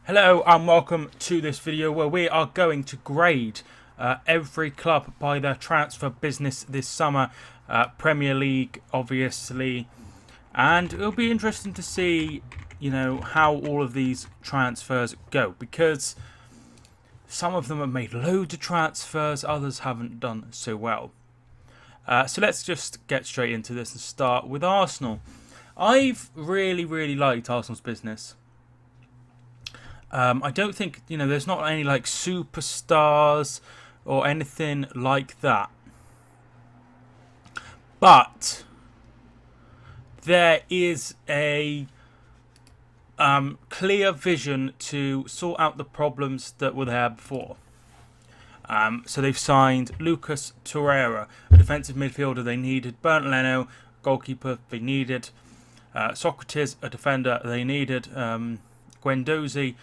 Hello and welcome to this video where we are going to grade every club by their transfer business this summer. Premier League, obviously, and it'll be interesting to see, how all of these transfers go, because some of them have made loads of transfers, others haven't done so well. So let's just get straight into this and start with Arsenal. I've really liked Arsenal's business. I don't think, there's not any like superstars or anything like that. But there is a clear vision to sort out the problems that were there before. So they've signed Lucas Torreira, a defensive midfielder they needed, Bernd Leno, goalkeeper they needed, Socrates, a defender they needed, Guendouzi,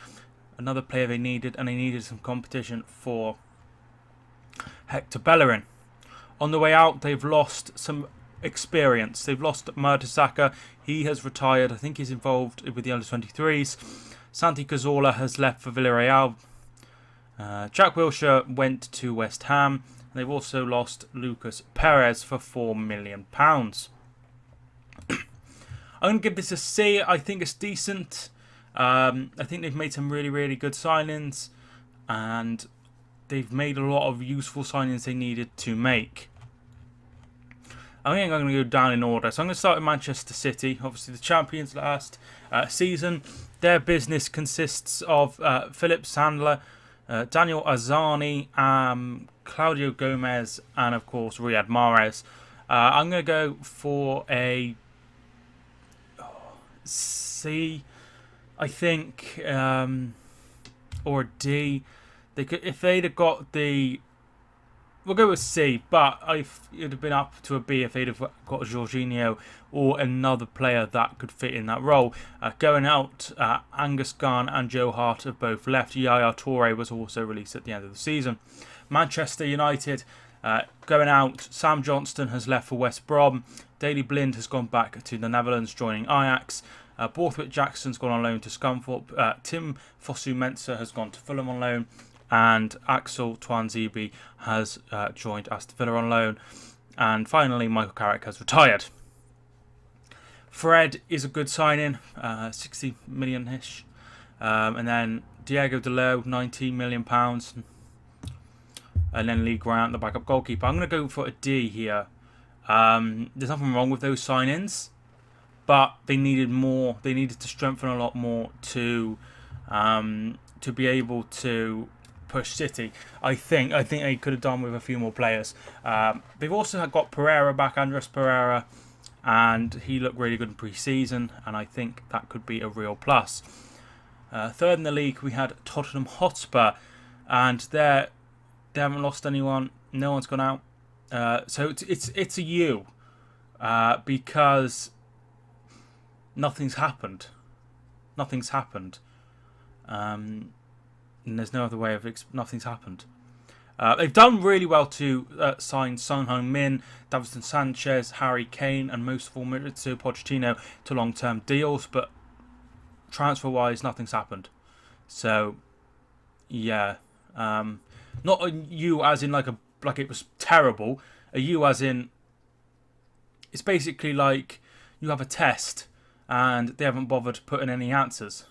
another player they needed, and they needed some competition for Hector Bellerin. On the way out, they've lost some experience. They've lost Mertesacker. He has retired. I think he's involved with the under-23s. Santi Cazorla has left for Villarreal. Jack Wilshere went to West Ham. They've also lost Lucas Perez for £4 million. I'm going to give this a C. I think it's decent. I think they've made some really good signings, and they've made a lot of useful signings they needed to make. I think I'm going to go down in order. So I'm going to start with Manchester City, obviously the champions last season. Their business consists of Philip Sandler, Daniel Arzani, Claudio Gomez, and of course Riyad Mahrez. I'm going to go for a C, I think, or a D. They could, if they'd have got the, we'll go with C, but it'd have been up to a B if they'd have got Jorginho or another player that could fit in that role. Going out, Angus Gunn and Joe Hart have both left. Yaya Toure was also released at the end of the season. Manchester United, going out, Sam Johnston has left for West Brom. Daley Blind has gone back to the Netherlands, joining Ajax. Borthwick Jackson's gone on loan to Scunthorpe. Tim Fosu-Mensah has gone to Fulham on loan. And Axel Tuanzebe has joined Aston Villa on loan. And finally, Michael Carrick has retired. Fred is a good signing, 60 million-ish. And then Diego Dalot, £19 million. And then Lee Grant, the backup goalkeeper. I'm going to go for a D here. There's nothing wrong with those signings, but they needed more. They needed to strengthen a lot more to be able to push City. I think they could have done with a few more players. They've also got Pereira back, Andres Pereira, and he looked really good in pre-season, and I think that could be a real plus. Third in the league, we had Tottenham Hotspur, and they haven't lost anyone. No one's gone out. So it's a U, because nothing's happened. Nothing's happened. And there's no other way of nothing's happened. They've done really well to sign Son Heung-min, Davinson Sanchez, Harry Kane, and most of all Mauricio Pochettino to long-term deals, but transfer-wise, nothing's happened. So, yeah, not a U as in like it was terrible. A U as in it's basically like you have a test and they haven't bothered putting any answers.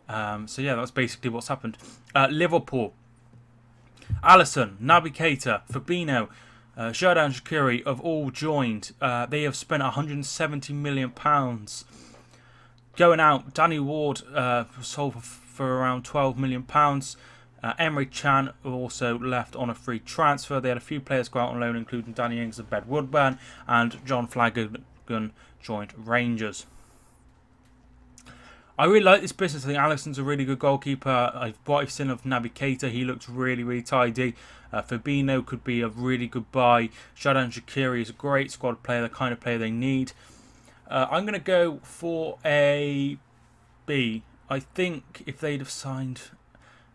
So yeah, that's basically what's happened. Liverpool, Alisson, Naby Keita, Fabinho, Xherdan Shaqiri have all joined. They have spent £170 million. Going out, Danny Ward sold for around £12 million. Emre Can also left on a free transfer. They had a few players go out on loan, including Danny Ings and Ben Woodburn, and John Flanagan joined Rangers. I really like this business. I think Alisson's a really good goalkeeper. What I've seen of Naby Keita, he looks really tidy. Fabinho could be a really good buy. Xherdan Shaqiri is a great squad player, the kind of player they need. I'm going to go for a B. I think if they'd have signed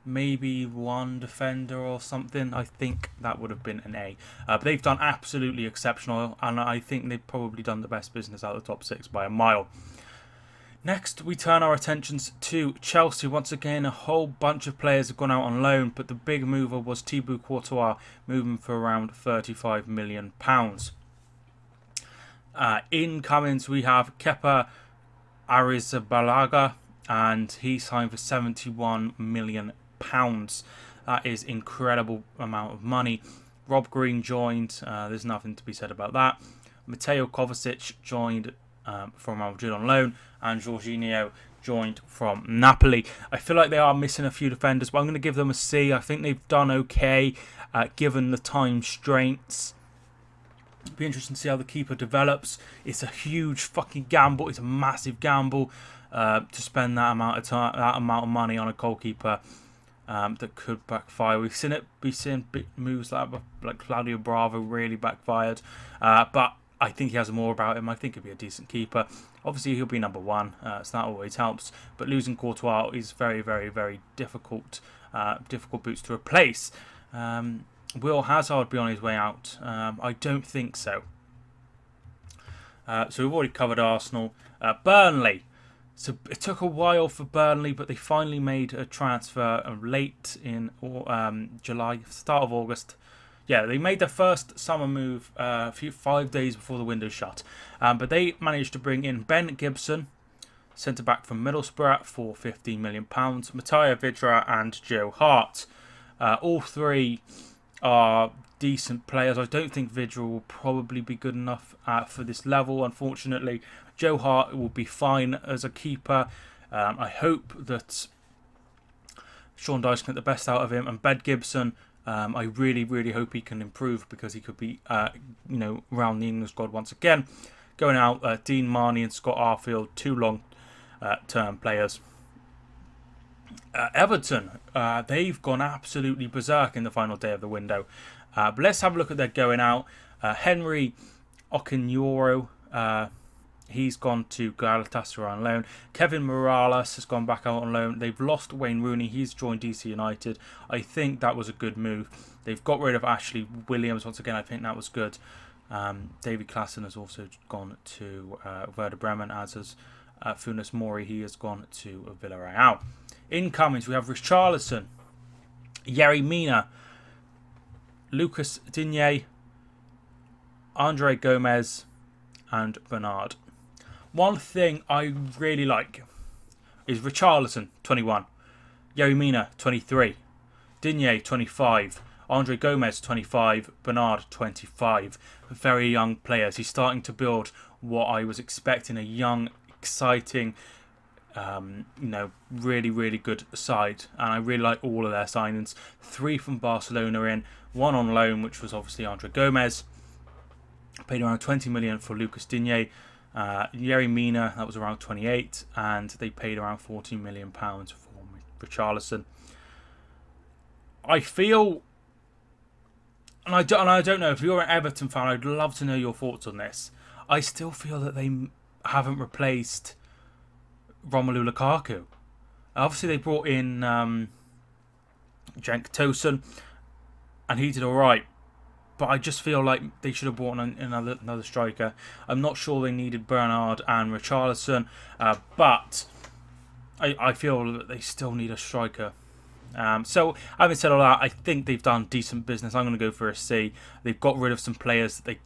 maybe one defender or something, I think that would have been an A. But they've done absolutely exceptional, and I think they've probably done the best business out of the top six by a mile. Next, we turn our attentions to Chelsea. Once again, a whole bunch of players have gone out on loan, but the big mover was Thibaut Courtois, moving for around £35 million. Incomings, we have Kepa Arrizabalaga, and he signed for £71 million. That is incredible amount of money. Rob Green joined. There's nothing to be said about that. Mateo Kovacic joined from Real Madrid on loan, and Jorginho joined from Napoli. I feel like they are missing a few defenders, but I'm going to give them a C. I think they've done okay given the time strains. It'll be interesting to see how the keeper develops. It's a huge fucking gamble. It's a massive gamble to spend that amount of time, that amount of money on a goalkeeper that could backfire. We've seen big moves like Claudio Bravo really backfired, but I think he has more about him. I think he'll be a decent keeper. Obviously, he'll be number one, so that always helps. But losing Courtois is very, very, very difficult. Difficult boots to replace. Will Hazard be on his way out? I don't think so. So we've already covered Arsenal. Burnley. So it took a while for Burnley, but they finally made a transfer late in July, start of August. Yeah, they made their first summer move 5 days before the window shut. But they managed to bring in Ben Gibson, centre-back from Middlesbrough, for £15 million. Mattia Vidra and Joe Hart. All three are decent players. I don't think Vidra will probably be good enough for this level, unfortunately. Joe Hart will be fine as a keeper. I hope that Sean Dyche can get the best out of him. And Ben Gibson, I really, really hope he can improve, because he could be, around the England squad once again. Going out, Dean Marney and Scott Arfield, two long-term players. Everton, they've gone absolutely berserk in the final day of the window. But let's have a look at their going out. Henry Okinyoro, he's gone to Galatasaray on loan. Kevin Morales has gone back out on loan. They've lost Wayne Rooney. He's joined DC United. I think that was a good move. They've got rid of Ashley Williams once again. I think that was good. David Klassen has also gone to Werder Bremen, as has Funes Mori. He has gone to Villarreal. Incomings, we have Richarlison, Yerry Mina, Lucas Digne, Andre Gomez, and Bernard. One thing I really like is Richarlison, 21, Yerry Mina, 23, Digne, 25, Andre Gomez, 25, Bernard, 25. Very young players. He's starting to build what I was expecting, a young, exciting, really, really good side. And I really like all of their signings. 3 from Barcelona in, 1 on loan, which was obviously Andre Gomez. Paid around 20 million for Lucas Digne. Yerry Mina, that was around 28, and they paid around 14 million pounds for Richarlison. I feel, and I don't know, if you're an Everton fan, I'd love to know your thoughts on this. I still feel that they haven't replaced Romelu Lukaku. Obviously, they brought in Cenk Tosun, and he did all right. But I just feel like they should have brought in another striker. I'm not sure they needed Bernard and Richarlison, but I feel that they still need a striker. So, having said all that, I think they've done decent business. I'm going to go for a C. They've got rid of some players that they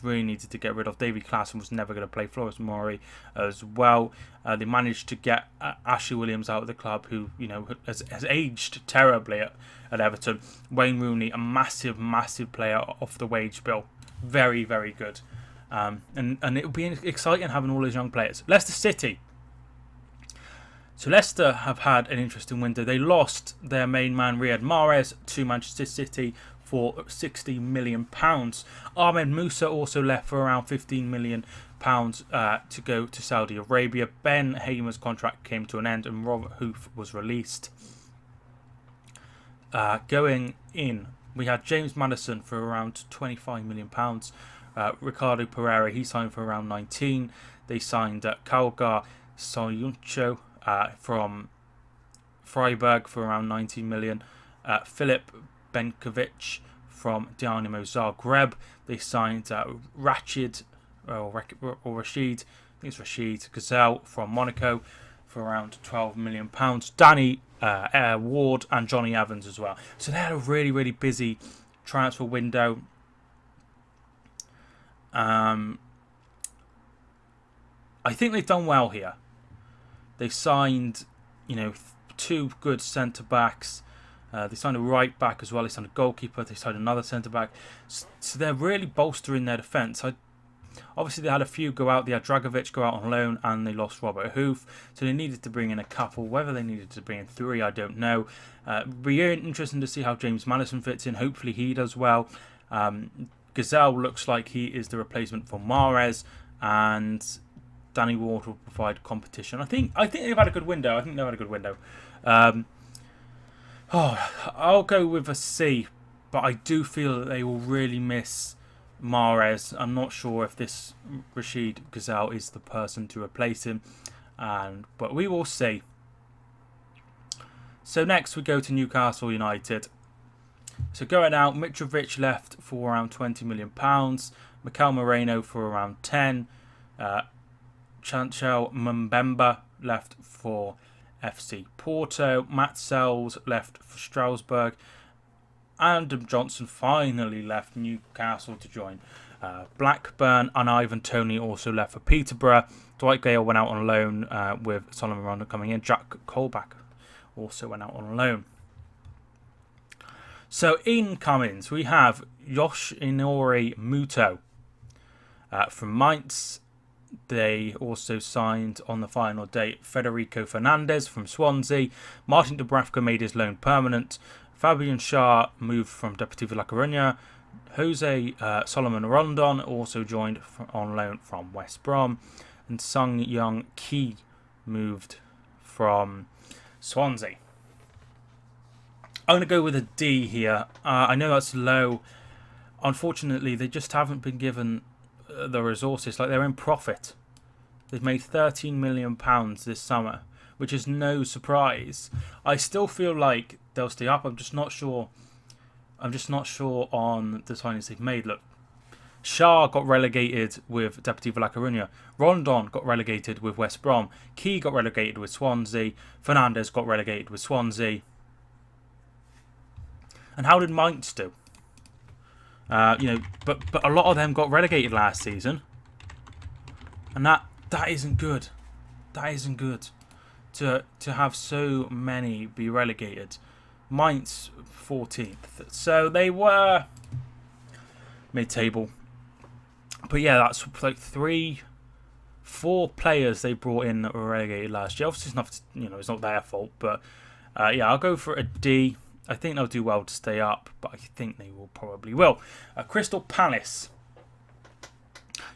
really needed to get rid of. David Klassen was never going to play. Flores Mori as well. They managed to get Ashley Williams out of the club, who has aged terribly at Everton. Wayne Rooney, a massive player off the wage bill, very, very good. And it'll be exciting having all those young players. Leicester City. So Leicester have had an interesting window. They lost their main man Riyad Mahrez to Manchester City for £60 million. Ahmed Musa also left for around £15 million to go to Saudi Arabia. Ben Hamer's contract came to an end, and Robert Hoof was released. Going in, we had James Maddison for around £25 million. Ricardo Pereira, he signed for around 19. They signed Kaugar Soyuncu from Freiburg for around 19 million. Filip Benkovic from Dynamo Zagreb. They signed Rashid think it's Rashid Gazelle from Monaco for around £12 million. Danny Ward and Johnny Evans as well. So they had a really, really busy transfer window. I think they've done well here. They signed, two good centre backs. They signed a right back as well. They signed a goalkeeper. They signed another centre back. So they're really bolstering their defence. Obviously, they had a few go out. They had Dragovic go out on loan, and they lost Robert Hoof. So they needed to bring in a couple. Whether they needed to bring in 3, I don't know. Be interesting to see how James Maddison fits in. Hopefully, he does well. Gazelle looks like he is the replacement for Mahrez, and Danny Ward will provide competition. I think they've had a good window. I'll go with a C, but I do feel that they will really miss Mahrez. I'm not sure if this Rashid Gazelle is the person to replace him, but we will see. So next we go to Newcastle United. So going out, Mitrovic left for around £20 million. Mikel Moreno for around 10. Chanchel Mbemba left for FC Porto. Matt Sells left for Strasbourg. Adam Johnson finally left Newcastle to join Blackburn, and Ivan Toney also left for Peterborough. Dwight Gale went out on loan with Solomon Rondo coming in. Jack Colback also went out on loan. So incomings, we have Yoshinori Muto from Mainz. They also signed on the final date Federico Fernandez from Swansea. Martin Dubravka made his loan permanent. Fabian Schär moved from Deportivo La Coruña. Jose Solomon Rondon also joined on loan from West Brom. And Sung Young Ki moved from Swansea. I'm going to go with a D here. I know that's low. Unfortunately, they just haven't been given the resources. Like, they're in profit. They've made £13 million this summer, which is no surprise. I still feel like they'll stay up. I'm just not sure on the signings they've made. Look, Schär got relegated with Deportivo La Coruña. Rondon got relegated with West Brom. Key got relegated with Swansea. Fernandez got relegated with Swansea. And how did Mainz do? But a lot of them got relegated last season, and that isn't good. That isn't good to have so many be relegated. Mainz 14th, so they were mid-table. But yeah, that's like 4 players they brought in that were relegated last year. Obviously, it's not their fault, but yeah, I'll go for a D. I think they'll do well to stay up, but I think they probably will. Crystal Palace.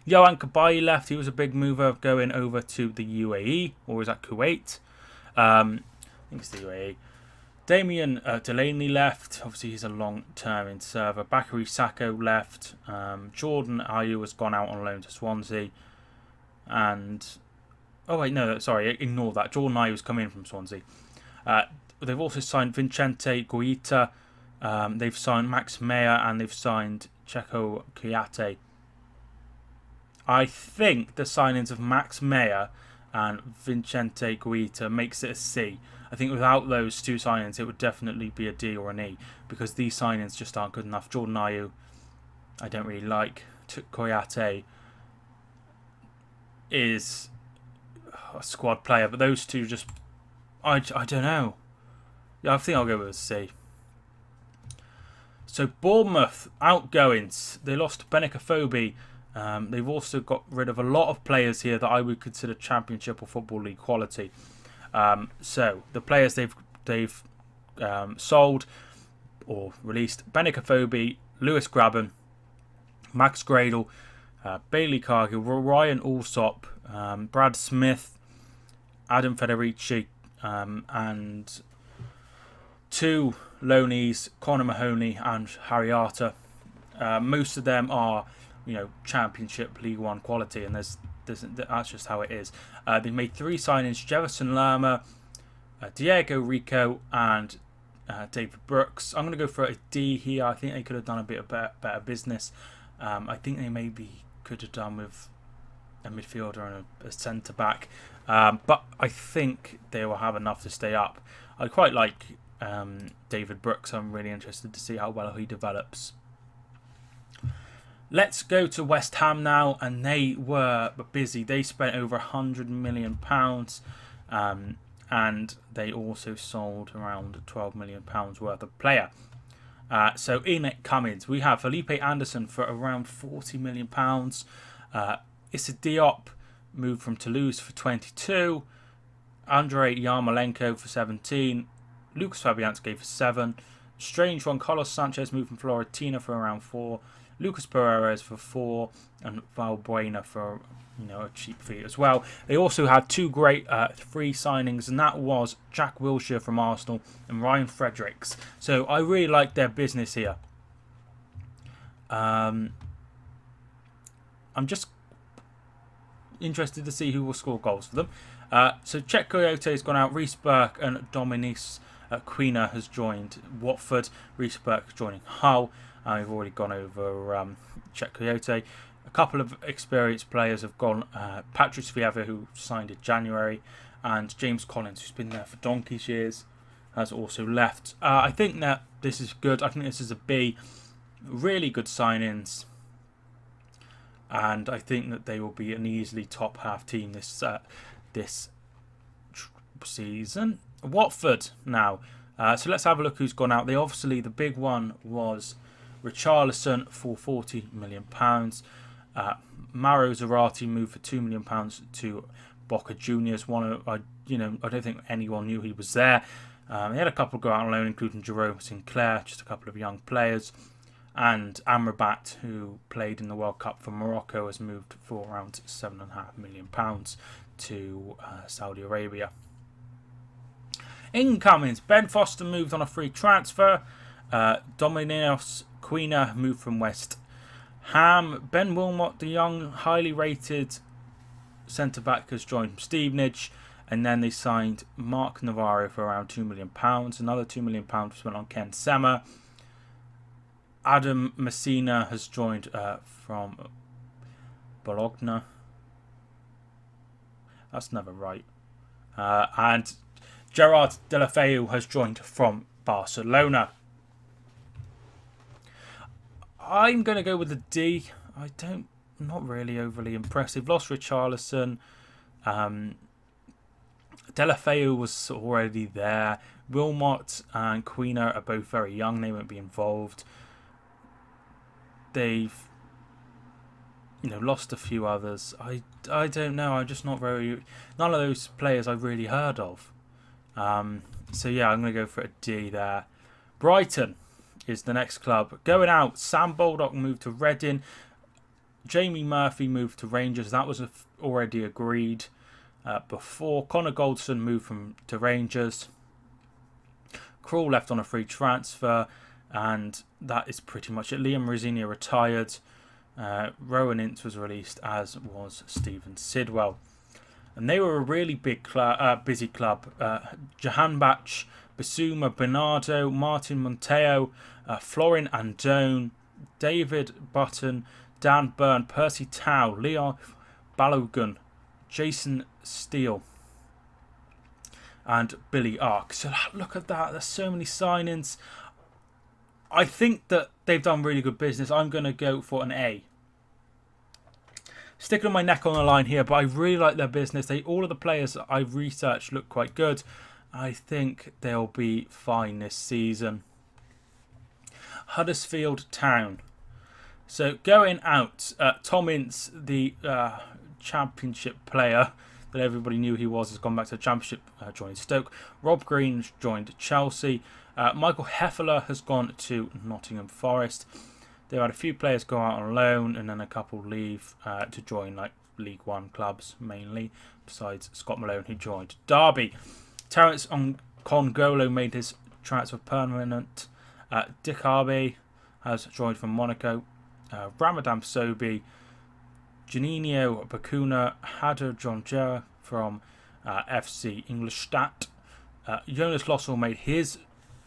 Yohan Cabaye left. He was a big mover going over to the UAE, or is that Kuwait? I think it's the UAE. Damian Delaney left. Obviously, he's a long-term in server. Bakary Sacco left. Jordan Ayew has gone out on loan to Swansea. And ignore that. Jordan Ayew has come in from Swansea. They've also signed Vincente Guaita. They've signed Max Meyer, and they've signed Checo Kouyaté. I think the signings of Max Meyer and Vincente Guaita makes it a C. I think without those 2 signings, it would definitely be a D or an E, because these signings just aren't good enough. Jordan Ayew, I don't really like. Kouyaté is a squad player, but those 2 just, I don't know. Yeah, I think I'll go with a C. So Bournemouth outgoings. They lost Benica Phobie. They've also got rid of a lot of players here that I would consider Championship or Football League quality. So the players they've sold or released: Benica Phobie, Lewis Graben, Max Gradle, Bailey Cargill, Ryan Allsop, Brad Smith, Adam Federici, and 2 loanees, Connor Mahoney and Harry Arter. Most of them are, Championship League One quality, and that's just how it is. They've made 3 signings: Jefferson Lerma, Diego Rico, and David Brooks. I'm going to go for a D here. I think they could have done a bit of better business. I think they maybe could have done with a midfielder and a centre back. But I think they will have enough to stay up. I quite like David Brooks. I'm really interested to see how well he develops. Let's go to West Ham now, and they were busy. They spent over £100 million, and they also sold around £12 million worth of player. So in it Cummins, we have Felipe Anderson for around £40 million. Issa Diop moved from Toulouse for 22. Andrei Yarmolenko for 17. Lucas Fabianski for 7. Strange one, Carlos Sanchez moved from Fiorentina for around 4. Lucas Perez for 4, and Valbuena for a cheap fee as well. They also had 2 great free signings, and that was Jack Wilshere from Arsenal and Ryan Fredericks. So I really like their business here. I'm just interested to see who will score goals for them. So Czech Coyote has gone out. Reece Burke and Dominis Quina has joined Watford. Reece Burke joining Hull. We've already gone over Czech Coyote. A couple of experienced players have gone. Patrice Vieira, who signed in January, and James Collins, who's been there for donkey's years, has also left. I think that this is good. I think this is a B. Really good signings. And I think that they will be an easily top half team this season. Watford now. So let's have a look who's gone out. The big one was Richarlison for £40 million. Mauro Zarate moved for £2 million to Boca Juniors. I don't think anyone knew he was there. He had a couple go out on loan, including Jerome Sinclair, just a couple of young players. And Amrabat, who played in the World Cup for Morocco, has moved for around £7.5 million to Saudi Arabia. Incomings, Ben Foster moved on a free transfer. Dominios Quina moved from West Ham. Ben Wilmot, the young, highly rated centre-back, has joined from Stevenage. And then they signed Mark Navarro for around £2 million. Another £2 million was spent on Ken Sema. Adam Messina has joined from Bologna. That's never right. And Gerard Deulofeu has joined from Barcelona. I'm going to go with a D. Not really overly impressive. Lost Richarlison. Deulofeu was already there. Wilmot and Quina are both very young. They won't be involved. They've lost a few others. I don't know. I'm just not very... None of those players I've really heard of. So yeah, I'm going to go for a D there. Brighton is the next club. Going out, Sam Baldock moved to Reading. Jamie Murphy moved to Rangers. That was already agreed before. Connor Goldson moved to Rangers. Krul left on a free transfer. And that is pretty much it. Liam Rosinia retired. Rowan Ince was released, as was Stephen Sidwell. And they were a really busy club. Jahanbach, Bissouma, Bernardo, Martin Monteo, Florin Andone, David Button, Dan Byrne, Percy Tau, Leon Balogun, Jason Steele, and Billy Ark. So look at that. There's so many signings. I think that they've done really good business. I'm going to go for an A. Sticking my neck on the line here, but I really like their business. All of the players that I've researched look quite good. I think they'll be fine this season. Huddersfield Town. So going out, Tom Ince, the championship player that everybody knew he was, has gone back to the championship, joined Stoke. Rob Green joined Chelsea. Michael Heffeler has gone to Nottingham Forest. They've had a few players go out on loan and then a couple leave to join League One clubs mainly, besides Scott Malone, who joined Derby. Terence Congolo made his transfer permanent. Dick Harvey has joined from Monaco. Ramadan Sobi, Juninho Bakuna, Hadar Jonjera from FC Ingolstadt. Jonas Lossell made his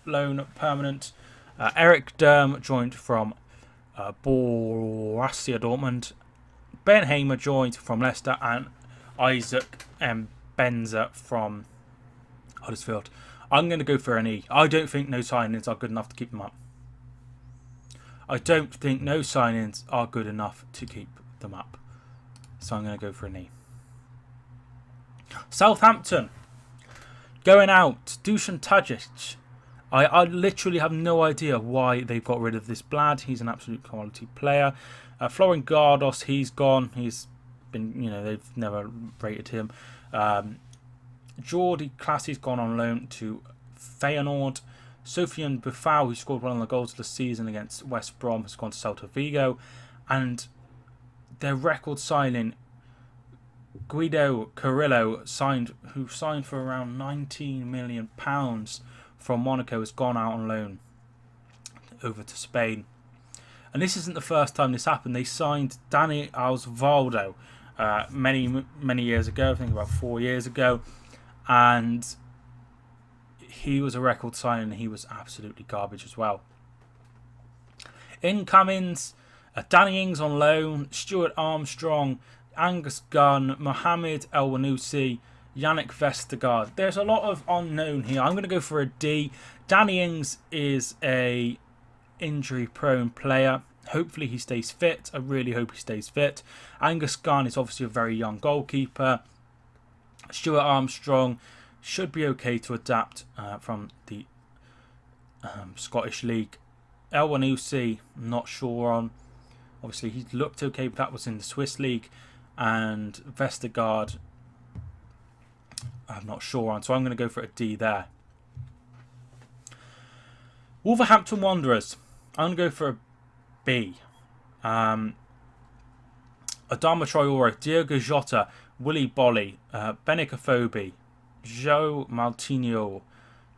loan permanent. Eric Durm joined from Borussia Dortmund. Ben Hamer joined from Leicester, and Isaac Benza from Huddersfield. I'm going to go for an E. I don't think no signings are good enough to keep them up. I don't think no signings are good enough to keep them up. So I'm going to go for an E. Southampton. Going out, Dusan Tadic. I literally have no idea why they've got rid of this lad. He's an absolute quality player. Florin Gardos, he's gone. He's been, they've never rated him. Jordi Classy's gone on loan to Feyenoord. Sofiane Buffal, who scored one of the goals of the season against West Brom, has gone to Celta Vigo. And their record signing, Guido Carrillo, who signed for around £19 million from Monaco, has gone out on loan over to Spain. And this isn't the first time this happened. They signed Dani Osvaldo many years ago, I think about 4 years ago, and he was a record signing. He was absolutely garbage as well. Incomings, Danny Ings on loan, Stuart Armstrong, Angus Gunn, Mohamed El-Wanusi, Yannick Vestergaard. There's a lot of unknown here. I'm going to go for a D. Danny Ings is a injury-prone player. Hopefully he stays fit. I really hope he stays fit. Angus Gunn is obviously a very young goalkeeper. Stuart Armstrong should be okay to adapt from the Scottish League. El-Wanusi, not sure on. Obviously he looked okay, but that was in the Swiss League. And Vestergaard, I'm not sure on. So I'm going to go for a D there. Wolverhampton Wanderers. I'm going to go for a B. Adama Traore, Diogo Jota, Willy Bolly, Benik Afobe, Joe Maltinho,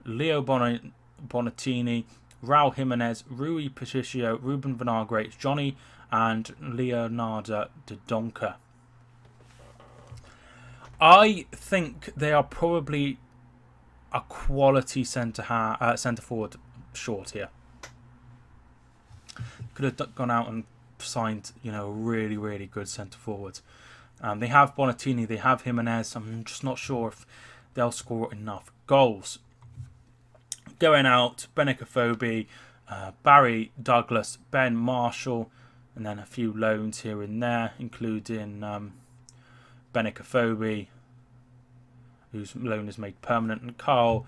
Leo Bonatini, Raul Jimenez, Rui Patricio, Ruben Vinagre, Johnny, and Leonardo de Donker. I think they are probably a quality centre forward short here. Could have gone out and signed, a really, really good centre forward. They have Bonatini, they have Jimenez. I'm just not sure if they'll score enough goals. Going out, Benik Afobe, Barry Douglas, Ben Marshall, and then a few loans here and there, including Benik Afobe, whose loan is made permanent, and Carl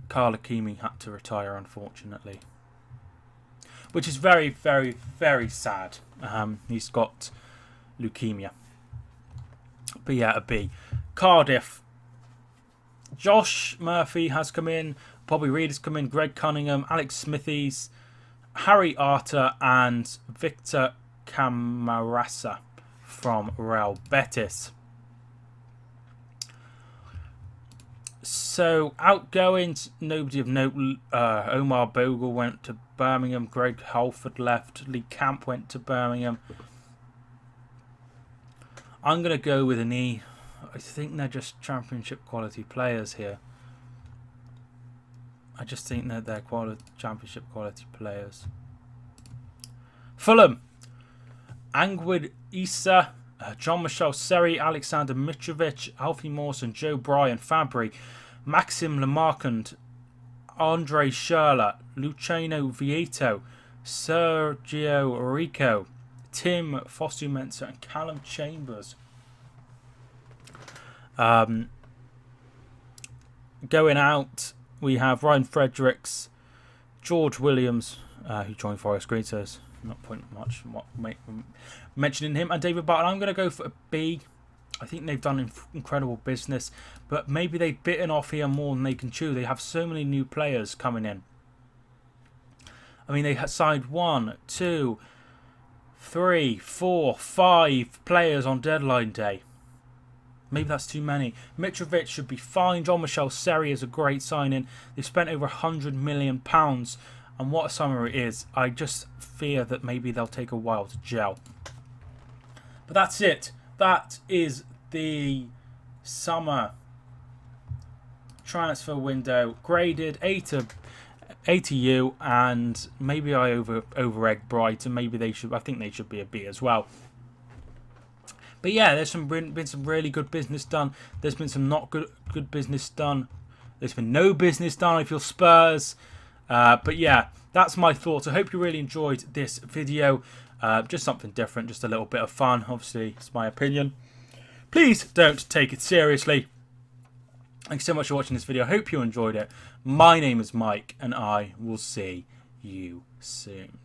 Hakimi had to retire, unfortunately, which is very, very, very sad. He's got leukemia. But yeah, a B. Cardiff. Josh Murphy has come in. Bobby Reid has come in. Greg Cunningham, Alex Smithies, Harry Arter, and Victor Camarasa from Real Betis. So, outgoings, nobody of note. Omar Bogle went to Birmingham. Greg Halford left. Lee Camp went to Birmingham. I'm going to go with an E. I think they're just championship quality players here. I just think that they're championship quality players. Fulham. Angwid Issa, Jean-Michel Seri, Alexander Mitrovic, Alfie Mawson, Joe Bryan, Fabry, Maxim Lemarchand, Andre Schürrle, Luciano Vieto, Sergio Rico, Tim Fosu-Mensah, and Callum Chambers. Going out, we have Ryan Fredericks, George Williams, who joined Forest Green, so there's not point much mentioning him, and David Barton. I'm going to go for a B. I think they've done incredible business, but maybe they've bitten off here more than they can chew. They have so many new players coming in. I mean, they had signed 1, 2, 3, 4, 5 players on deadline day. Maybe that's too many. Mitrovic should be fine. Jean-Michel Seri is a great signing. They've spent over £100 million. And what a summer it is. I just fear that maybe they'll take a while to gel. But that's it. That is the summer transfer window. Graded A to A to U, and maybe I over egg Brighton. Maybe they should. I think they should be a B as well. But yeah, there's been some really good business done. There's been some not good business done. There's been no business done if you're Spurs. But yeah, that's my thoughts. I hope you really enjoyed this video. Just something different, just a little bit of fun. Obviously, it's my opinion. Please don't take it seriously. Thanks so much for watching this video. I hope you enjoyed it. My name is Mike, and I will see you soon.